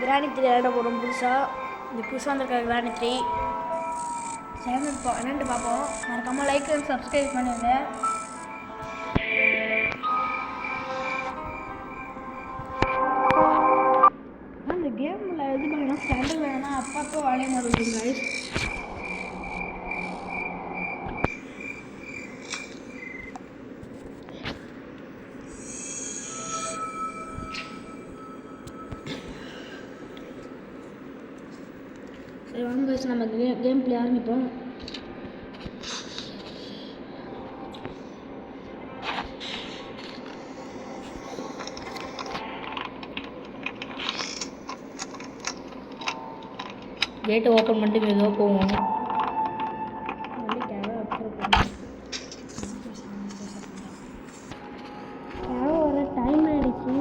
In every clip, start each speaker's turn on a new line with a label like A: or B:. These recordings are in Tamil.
A: கிராணி 3 விளையாட போகிறோம் புதுசாக. இந்த புதுசாக வந்திருக்க கிராணி 3 என்னென்னு பார்ப்போம். மறக்காமல் லைக் அண்ட் சப்ஸ்கிரைப் பண்ணுங்க. அந்த கேமில் இது பார்த்தீங்கன்னா ஸ்டாண்டர்ட் வேணும்னா அப்பப்போ வேலையை மாறுங்க கைஸ். சரி வாங்க கைஸ், நம்ம கேம் பிளே ஆரம்பிப்போம். கேட்டை ஓப்பன் பண்ணிட்டு மெதுவாக போவோம். வர டைம் ஆகிடுச்சு.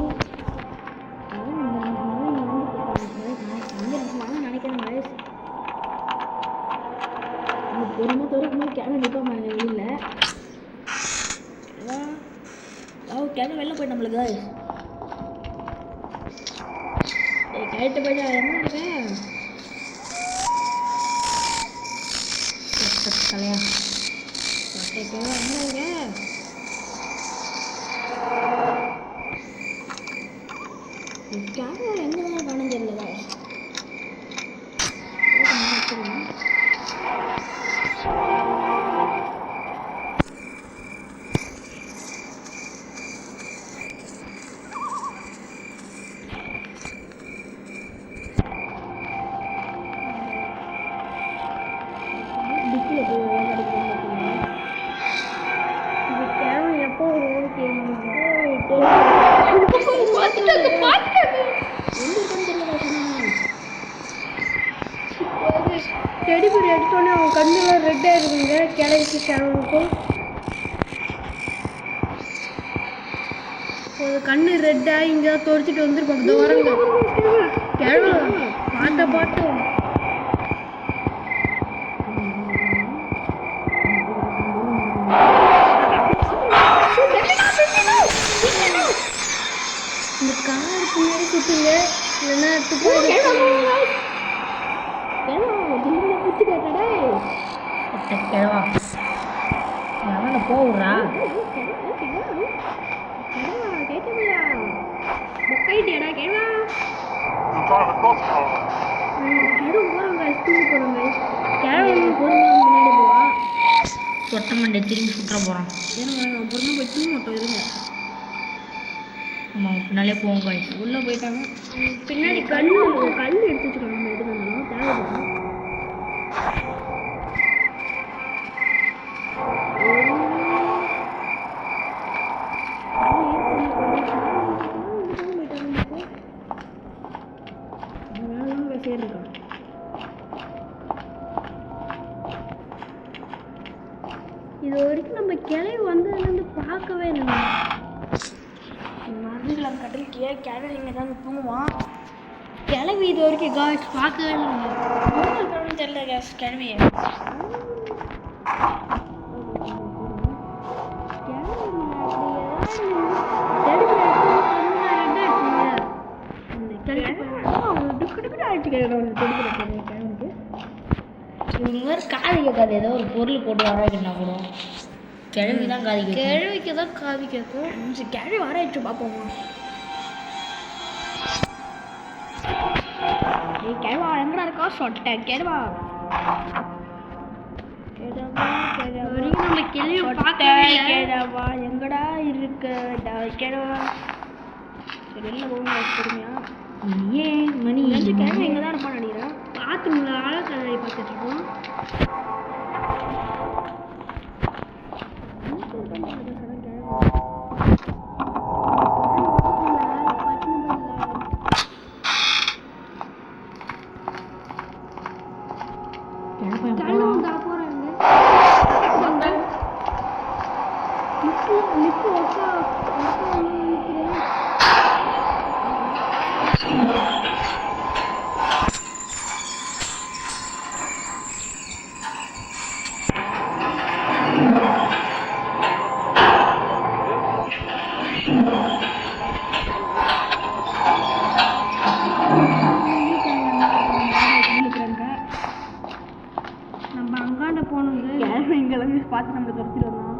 A: நினைக்கிறேன் வயசு பொறுமை தோறுக்கும்போது கேமரா நிற்க மாட்டேங்க வெளியில். கேமரா வெளில போயிட்டு நம்மளுக்கு கேட்டு போயிட்டு என்ன இருக்கேன் தலையா என்ன இருக்க கேமரா எங்கே தான் காணும் தெரியல. டெடிபேர் எடுத்தோடனே அவன் கண்ணுலாம் ரெட்டாக இருக்குங்க. கிளவிக்கு கிழவனுக்கும் கண்ணு ரெட்டாக இங்கே துடைச்சிட்டு வந்துருப்பாங்க. தோரங்க கிழவ பாட்ட பாட்டு இந்த காருக்கு முன்னாடி சுட்டுங்க. இல்லைன்னா கிழவா அவனை போடுறா மொக்கைட்டியாடா கேவா முன்னாடி போவா சொட்ட மண்டை திரும்பி சுற்ற போகிறான். ஏன்னா பொறுமை போய் தூங்க மாட்டோம் இருங்க. ஆமாம் பின்னாலே போவோம் காய். உள்ளே போயிட்டாங்க. பின்னாடி கல் எடுத்து வச்சுக்கோங்க. நம்ம எடுத்து வந்தாலும் தேவைப்படும். இது வரைக்கும் நம்ம கிளை வந்ததுலேருந்து பார்க்கவே இல்லை. மருந்துல கட்டில் கிளவி இங்கே தான் தூங்குவான். கிளவி இது வரைக்கும் காய்ஸ் பார்க்கவே இல்லை. தெரியல கேஸ் கிளவியை இவங்க காது கேட்காது. ஏதோ ஒரு பொருள் போட்டு வர வைக்கணும்னா கூட கிழவி தான் காது கேட்கும். கிழவிக்கு தான் காது கேட்கும். கிழவி வர வச்சு பார்ப்போமா? கிழவா எங்கடா இருக்கா சொட்ட கிழவா நம்ம கிழவி கிழவா எங்கடா இருக்கு கிழவா? வெளில போக பொறுமையா ஏன் மணி கிழமை இங்கே தான் இருப்பான்னு நினைக்கிறேன். பாத்ரூம்ல ஆழக்கடலை பார்த்துட்டு இருக்கோம். பார்த்து நம்மளை துரத்திட்டு வந்தான்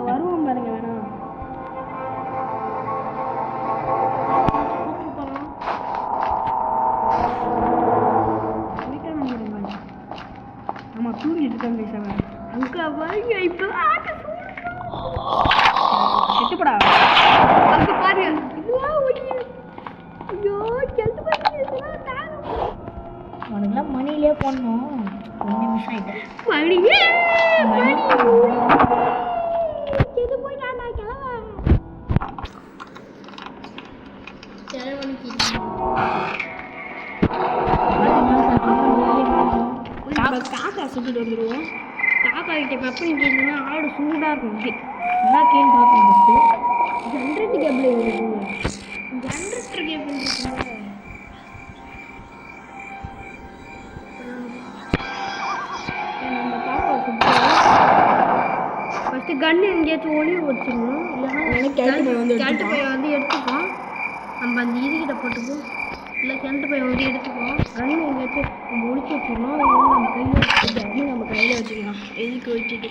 A: வருவோம் பாருங்க வேணாம் ஆமா தூங்கிட்டு இருக்காங்க சார் அங்க பாருங்க இப்போ செத்துப்படா அங்க பாரு ஐயோ கெட்டு
B: உனக்குலாம் மணிலே போடணும் 1 நிமிஷம் ஆயிட்டு
A: மணியே செத்து போயிட்டான்டா காக்கா சுட்டுட்டு வந்துடுவோம் காக்கா கிட்ட பெப்பனி கேட்குன்னா ஆடு சூடாக இருக்கும் இப்படி
B: என்ன கேன்னு பார்ப்போம் ஃபஸ்ட்டு
A: ஜென்ரேட் கேபிள் இருக்குங்க ஜென்ரேட்டர் கேபிள் இருக்குங்க நம்ம காக்கா சுட்டு ஃபஸ்ட்டு கன்று எங்கேயாச்சும் ஒளிய வச்சிடணும் இல்லைன்னா கேட்டு பைய வந்து எடுத்துப்போம் நம்ம அந்த இதுகிட்ட போட்டுப்போம் இல்லை கிணத்து பையன் வந்து எடுத்துப்போம் கன்று எங்கேயாச்சும் நம்ம ஒழிச்சு வச்சிடணும் இல்லைன்னா நம்ம கையில் வச்சுட்டு நம்ம கையில் வச்சுக்கலாம் எதுக்கு வச்சுட்டு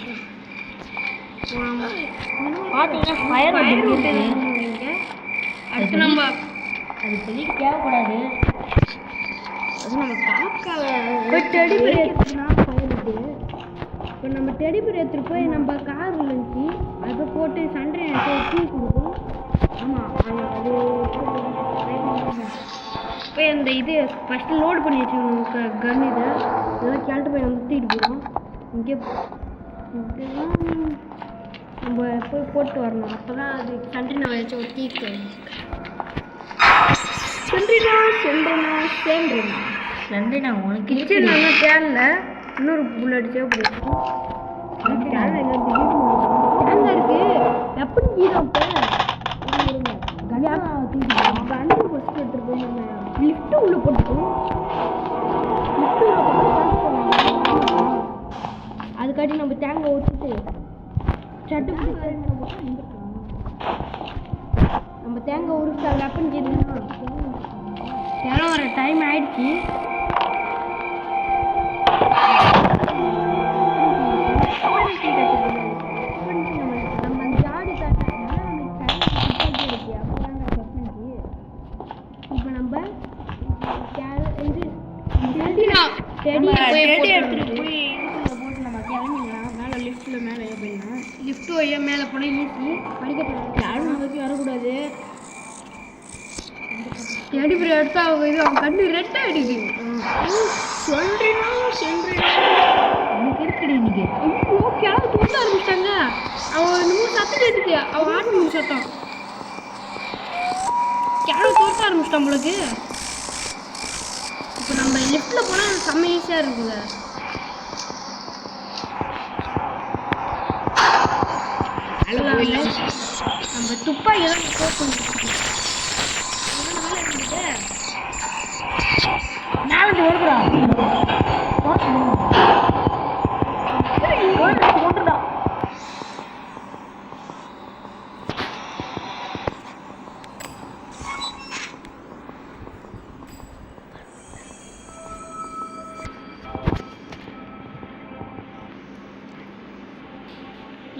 B: பார்த்தீங்கன்னா ஃபயர் விட்டு
A: அடுத்து நம்ம
B: அது இப்போதைக்கு தேவைப்படாது
A: அது நம்ம காக்காவை டெடி பேர் எடுத்துனா ஃபயர் விட்டு இப்போ நம்ம டெடி பேர் எடுத்துகிட்டு போய் நம்ம கார் இருந்துச்சு அதை போட்டு சண்டை தூக்கி கொடுப்போம் ஆமாம் அது போய் அந்த இது ஃபஸ்ட்டு லோடு பண்ணி வச்சுக்கணும் கன் இதை இதெல்லாம் கேட்டு போய் வந்து தூக்கிட்டு போயிடும் இங்கே நம்ம போய் போட்டு வரணும் அப்போ தான் அது சண்டைனா வச்சு ஒரு தீக்கு
B: நன்றிண்ணா உனக்கு
A: கிச்சன் நல்லா தேடல இன்னொரு புல்லட் தேவைப்படுது தேங்காய் இருக்கு எப்படி கீழே கண்டு ஃபஸ்ட்டு எடுத்துகிட்டு போய் நம்ம லிஃப்ட்டு உள்ளே போட்டுப்போம் அதுக்காட்டி நம்ம தேங்காய் ஊற்றிட்டு சட்டு நம்ம தேங்காய் உரிச்சு அது அப்பன்னு கேட்டுக்கணும் தேங்காய் வர டைம் ஆயிடுச்சு நம்ம அந்த ஜாடி காட்டினா நம்மளுக்கு இப்போ நம்ம இது எடுத்துகிட்டு போய் இதுக்குள்ள போட்டு நம்ம கிளம்பிக்கலாம் மேலே லிஃப்ட்டில் மேலே போயிடலாம் லிஃப்ட் வழியாக மேலே போனால் ஈஸி படிக்கட்டு யாரும் நோக்கி வரக்கூடாது டெடி பேர் எடுத்தா அவங்க இது அவன் கண்ணு ரெட்டாக அடிக்குது சொல்றீனா
B: உனக்கு இருக்குடி இன்னைக்கு
A: ஐயோ கிளம்ப தூக்க ஆரம்பிச்சிட்டாங்க அவன் இன்னும் சத்தம் கேட்டுச்சு அவன் ஆட்டு சத்தம் கிளம்ப தூக்க ஆரம்பிச்சிட்டான் உங்களுக்கு இப்போ நம்ம லிஃப்ட்டில் போனால் செம்ம ஈஸியாக இருக்குங்க நம்ம துப்பாக்கி தான்
B: நாலஞ்சு ஓடுறான்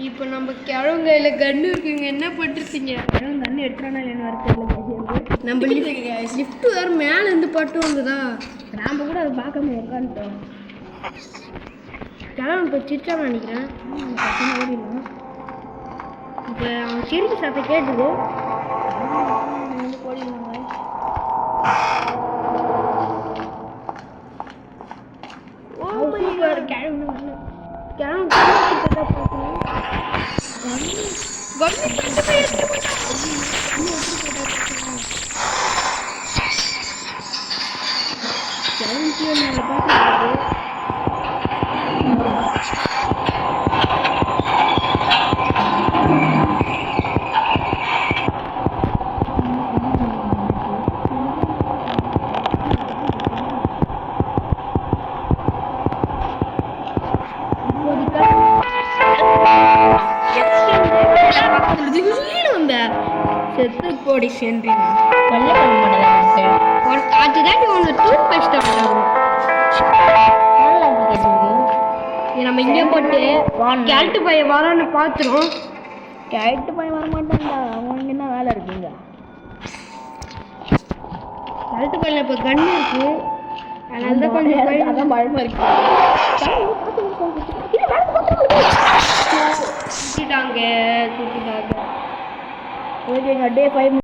A: இப்போ நம்ம கிழவங்க கையில் கன்று இருக்குங்க என்ன பண்ணிருக்கீங்க கிழவன் கன்று எடுத்துறானா இல்லைன்னு வர தெரியல நம்ம லிஃப்ட் வேறு மேலே இருந்து பட்டு வந்ததா நாம் கூட அதை பார்க்காம உட்காந்துட்டோம் கிழவன் இப்போ சிரிச்சான்னு நினைக்கிறேன் ஓடிடலாம் இப்போ அவன் சிரிப்பு சத்தம் கேட்டுது ஓடிடலாம் கிழவன் கிழவன் செத்து போடி சென்றி
B: பல்ல பண்ண மாட்டேன்
A: அதுதான் ஒன்று டூத் பேஸ்ட்
B: நல்லா இருக்கு
A: நம்ம இங்கே போட்டு கேரட்டு பையன் வரான்னு பார்த்துரும்.
B: கேரட்டு பையன் வர மாட்டான்டா. அவனுக்கு என்ன வேலை இருக்குங்க?
A: கேரட்டு பையன் இப்போ கண்ணு இருக்கு, அதனால தான் கொஞ்சம்
B: அதான் பயமா இருக்கு.
A: சுத்திட்டாங்க.
B: ஓகேங்க, டே 5